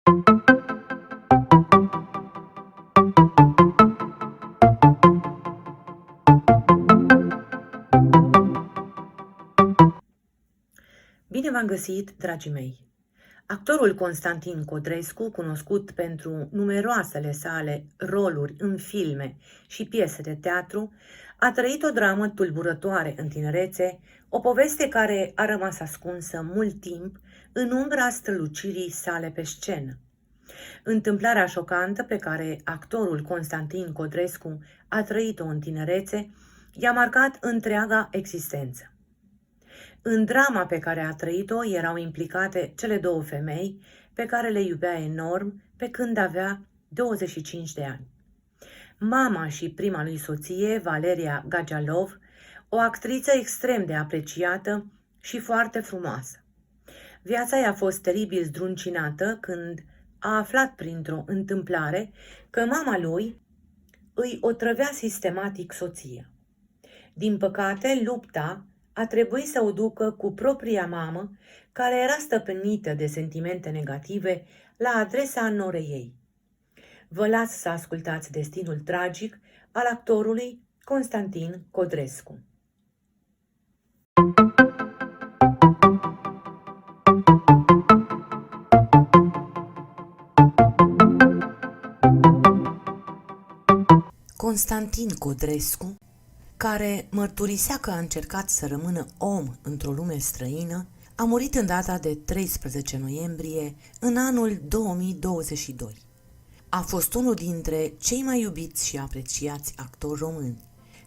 Bine v-am găsit, dragii mei! Actorul Constantin Codrescu, cunoscut pentru numeroasele sale roluri în filme și piese de teatru, a trăit o dramă tulburătoare în tinerețe, o poveste care a rămas ascunsă mult timp în umbra strălucirii sale pe scenă. Întâmplarea șocantă pe care actorul Constantin Codrescu a trăit-o în tinerețe i-a marcat întreaga existență. În drama pe care a trăit-o erau implicate cele două femei pe care le iubea enorm pe când avea 25 de ani. Mama și prima lui soție, Valeria Gajalov, o actriță extrem de apreciată și foarte frumoasă. Viața i-a fost teribil zdruncinată când a aflat printr-o întâmplare că mama lui îi otrăvea sistematic soția. Din păcate, lupta a trebuit să o ducă cu propria mamă, care era stăpânită de sentimente negative la adresa norei ei. Vă las să ascultați destinul tragic al actorului Constantin Codrescu. Constantin Codrescu, care mărturisea că a încercat să rămână om într-o lume străină, a murit în data de 13 noiembrie în anul 2022. A fost unul dintre cei mai iubiți și apreciați actori români.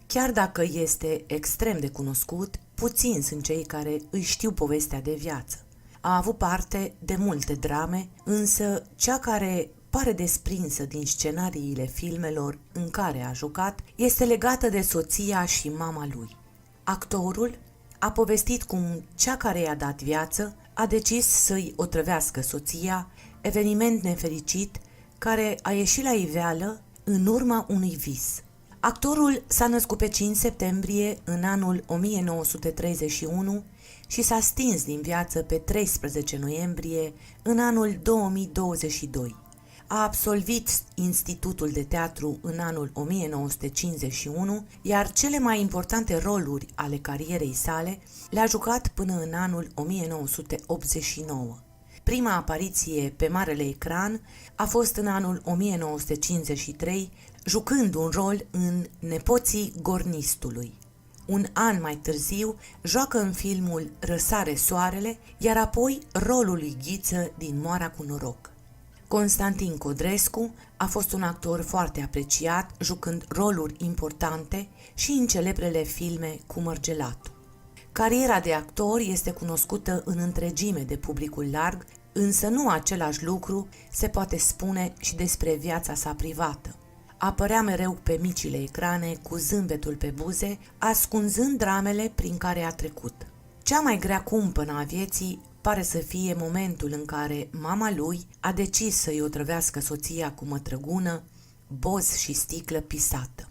Chiar dacă este extrem de cunoscut, puțini sunt cei care îi știu povestea de viață. A avut parte de multe drame, însă cea care pare desprinsă din scenariile filmelor în care a jucat este legată de soția și mama lui. Actorul a povestit cum cea care i-a dat viață a decis să-i otrăvească soția, eveniment nefericit care a ieșit la iveală în urma unui vis. Actorul s-a născut pe 5 septembrie în anul 1931 și s-a stins din viață pe 13 noiembrie în anul 2022. A absolvit Institutul de Teatru în anul 1951, iar cele mai importante roluri ale carierei sale le-a jucat până în anul 1989. Prima apariție pe marele ecran a fost în anul 1953, jucând un rol în Nepoții Gornistului. Un an mai târziu joacă în filmul Răsare soarele, iar apoi rolul lui Ghiță din Moara cu noroc. Constantin Codrescu a fost un actor foarte apreciat, jucând roluri importante și în celebrele filme cu Mărgelatul. Cariera de actor este cunoscută în întregime de publicul larg, însă nu același lucru se poate spune și despre viața sa privată. Apărea mereu pe micile ecrane cu zâmbetul pe buze, ascunzând dramele prin care a trecut. Cea mai grea cumpănă a vieții pare să fie momentul în care mama lui a decis să-i otrăvească soția cu mătrăgună, boz și sticlă pisată.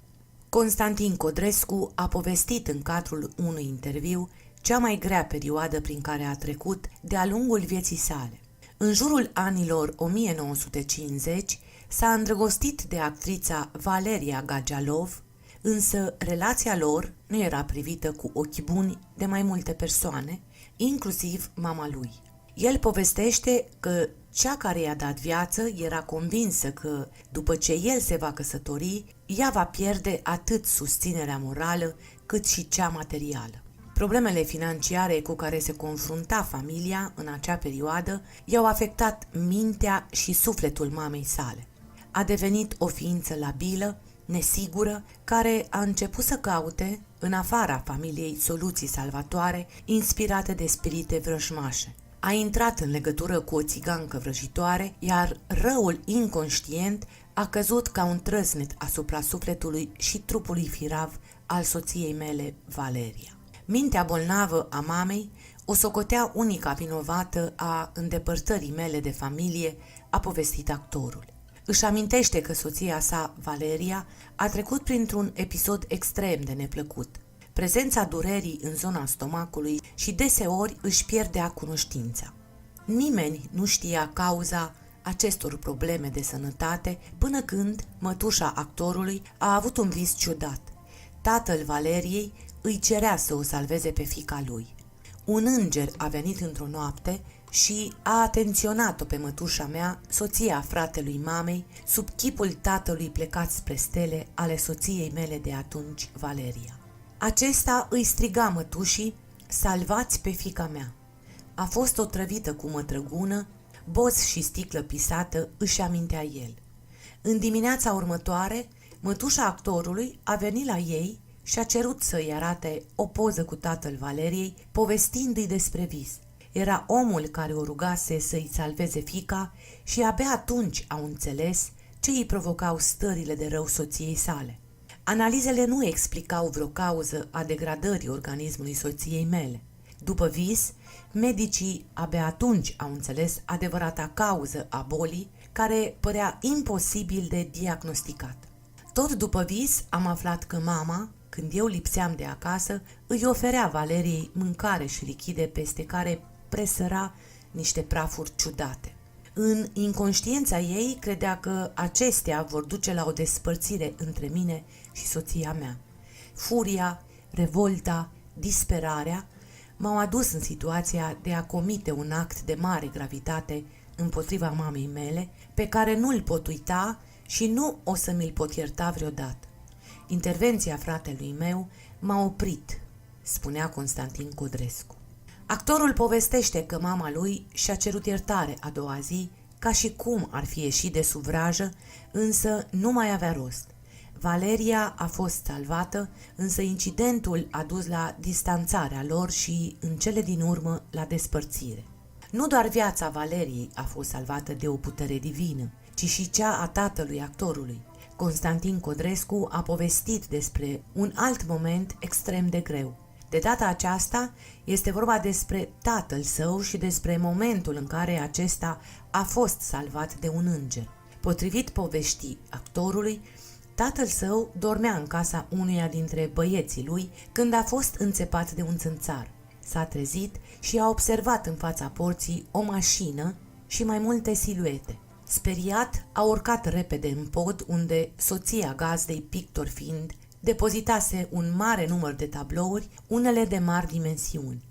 Constantin Codrescu a povestit în cadrul unui interviu cea mai grea perioadă prin care a trecut de-a lungul vieții sale. În jurul anilor 1950 s-a îndrăgostit de actrița Valeria Gajalov, însă relația lor nu era privită cu ochi buni de mai multe persoane, inclusiv mama lui. El povestește că cea care i-a dat viață era convinsă că, după ce el se va căsători, ea va pierde atât susținerea morală cât și cea materială. Problemele financiare cu care se confrunta familia în acea perioadă i-au afectat mintea și sufletul mamei sale. A devenit o ființă labilă, nesigură, care a început să caute, în afara familiei, soluții salvatoare, inspirate de spirite vrăjmașe. A intrat în legătură cu o țigancă vrăjitoare, iar răul inconștient a căzut ca un trăsnet asupra sufletului și trupului firav al soției mele, Valeria. Mintea bolnavă a mamei o socotea unica vinovată a îndepărtării mele de familie, a povestit actorul. Își amintește că soția sa, Valeria, a trecut printr-un episod extrem de neplăcut. Prezența durerii în zona stomacului și deseori își pierdea cunoștința. Nimeni nu știa cauza acestor probleme de sănătate, până când mătușa actorului a avut un vis ciudat. Tatăl Valeriei îi cerea să o salveze pe fiica lui. Un înger a venit într-o noapte și a atenționat-o pe mătușa mea, soția fratelui mamei, sub chipul tatălui plecat spre stele ale soției mele de atunci, Valeria. Acesta îi striga mătușii: "Salvați pe fiica mea!" A fost otrăvită cu mătrăgună, boț și sticlă pisată, își amintea el. În dimineața următoare, mătușa actorului a venit la ei și a cerut să-i arate o poză cu tatăl Valeriei, povestindu-i despre vis. Era omul care o rugase să-i salveze fiica și abia atunci au înțeles ce îi provocau stările de rău soției sale. Analizele nu explicau vreo cauză a degradării organismului soției mele. După vis, medicii abia atunci au înțeles adevărata cauză a bolii, care părea imposibil de diagnosticat. Tot după vis am aflat că mama, când eu lipseam de acasă, îi oferea Valeriei mâncare și lichide peste care presăra niște prafuri ciudate. În inconștiența ei credea că acestea vor duce la o despărțire între mine și soția mea. Furia, revolta, disperarea m-au adus în situația de a comite un act de mare gravitate împotriva mamei mele, pe care nu-l pot uita și nu o să mi-l pot ierta vreodată. Intervenția fratelui meu m-a oprit, spunea Constantin Codrescu. Actorul povestește că mama lui și-a cerut iertare a doua zi, ca și cum ar fi ieșit de sub vrajă, însă nu mai avea rost. Valeria a fost salvată, însă incidentul a dus la distanțarea lor și, în cele din urmă, la despărțire. Nu doar viața Valeriei a fost salvată de o putere divină, ci și cea a tatălui actorului. Constantin Codrescu a povestit despre un alt moment extrem de greu. De data aceasta este vorba despre tatăl său și despre momentul în care acesta a fost salvat de un înger. Potrivit poveștii actorului, tatăl său dormea în casa unuia dintre băieții lui când a fost înțepat de un țânțar. S-a trezit și a observat în fața porții o mașină și mai multe siluete. Speriat, a urcat repede în pod, unde soția gazdei, pictor fiind, depozitase un mare număr de tablouri, unele de mari dimensiuni.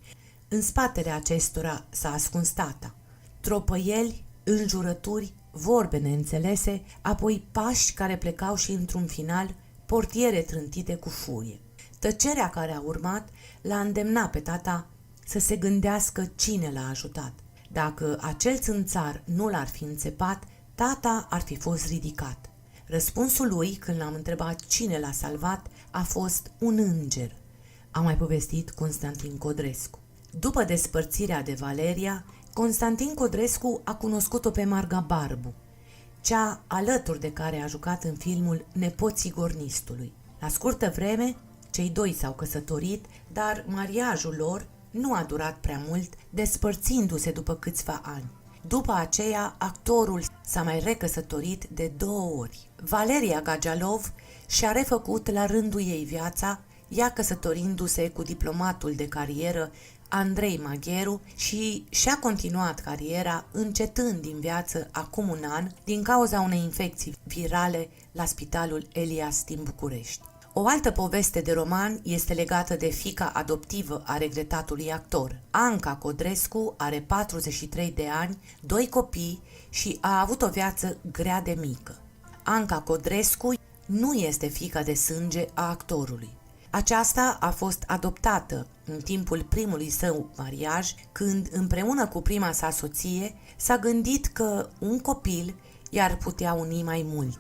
În spatele acestora s-a ascuns tata. Tropăieli, înjurături, vorbe neînțelese, apoi pași care plecau și, într-un final, portiere trântite cu furie. Tăcerea care a urmat l-a îndemnat pe tata să se gândească cine l-a ajutat. Dacă acel țânțar nu l-ar fi înțepat, tata ar fi fost ridicat. Răspunsul lui, când l-am întrebat cine l-a salvat, a fost un înger, a mai povestit Constantin Codrescu. După despărțirea de Valeria, Constantin Codrescu a cunoscut-o pe Marga Barbu, cea alături de care a jucat în filmul Nepoții Gornistului. La scurtă vreme, cei doi s-au căsătorit, dar mariajul lor nu a durat prea mult, despărțindu-se după câțiva ani. După aceea, actorul s-a mai recăsătorit de 2 ori. Valeria Gagialov și-a refăcut la rândul ei viața, ea căsătorindu-se cu diplomatul de carieră Andrei Magheru și și-a continuat cariera încetând din viață acum un an din cauza unei infecții virale la Spitalul Elias din București. O altă poveste de roman este legată de fiica adoptivă a regretatului actor. Anca Codrescu are 43 de ani, 2 copii și a avut o viață grea de mică. Anca Codrescu nu este fiica de sânge a actorului. Aceasta a fost adoptată în timpul primului său mariaj, când, împreună cu prima sa soție, s-a gândit că un copil i-ar putea uni mai mult.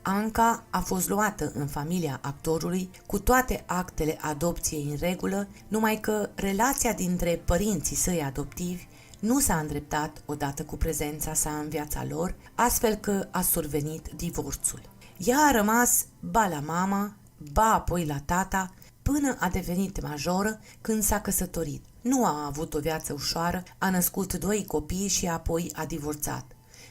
Anca a fost luată în familia actorului cu toate actele adopției în regulă, numai că relația dintre părinții săi adoptivi nu s-a îndreptat odată cu prezența sa în viața lor, astfel că a survenit divorțul. Ea a rămas ba la mama, ba apoi la tata, până a devenit majoră când s-a căsătorit. Nu a avut o viață ușoară, a născut 2 copii și apoi a divorțat.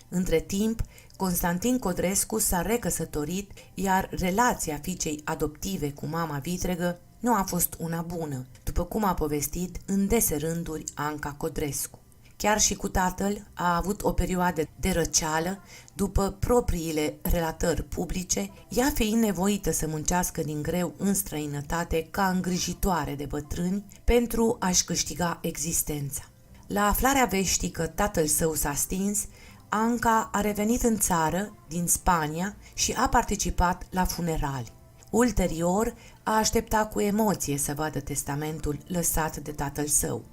Între timp, Constantin Codrescu s-a recăsătorit, iar relația fiicei adoptive cu mama vitregă nu a fost una bună, după cum a povestit în dese rânduri Anca Codrescu. Chiar și cu tatăl a avut o perioadă de răceală, după propriile relatări publice, ea fiind nevoită să muncească din greu în străinătate ca îngrijitoare de bătrâni pentru a-și câștiga existența. La aflarea veștii că tatăl său s-a stins, Anca a revenit în țară, din Spania, și a participat la funerali. Ulterior, a așteptat cu emoție să vadă testamentul lăsat de tatăl său.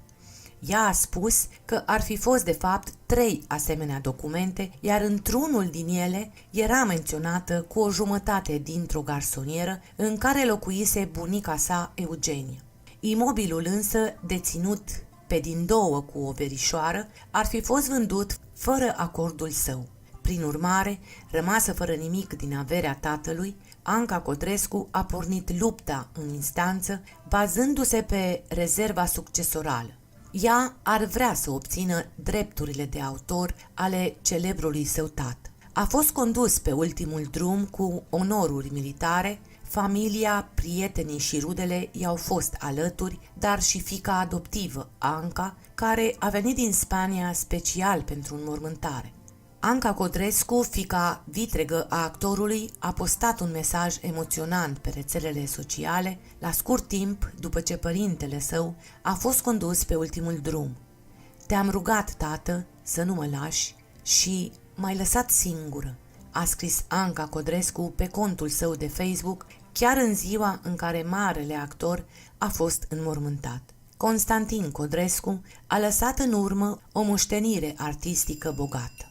Ea a spus că ar fi fost de fapt 3 asemenea documente, iar într-unul din ele era menționată cu o jumătate dintr-o garsonieră în care locuise bunica sa Eugenia. Imobilul însă, deținut pe din două cu o verișoară, ar fi fost vândut fără acordul său. Prin urmare, rămasă fără nimic din averea tatălui, Anca Codrescu a pornit lupta în instanță, bazându-se pe rezerva succesorală. Ea ar vrea să obțină drepturile de autor ale celebrului său tată. A fost condus pe ultimul drum cu onoruri militare, familia, prietenii și rudele i-au fost alături, dar și fiica adoptivă, Anca, care a venit din Spania special pentru înmormântare. Anca Codrescu, fiica vitregă a actorului, a postat un mesaj emoționant pe rețelele sociale, la scurt timp după ce părintele său a fost condus pe ultimul drum. "Te-am rugat, tată, să nu mă lași și m-ai lăsat singură", a scris Anca Codrescu pe contul său de Facebook, chiar în ziua în care marele actor a fost înmormântat. Constantin Codrescu a lăsat în urmă o moștenire artistică bogată.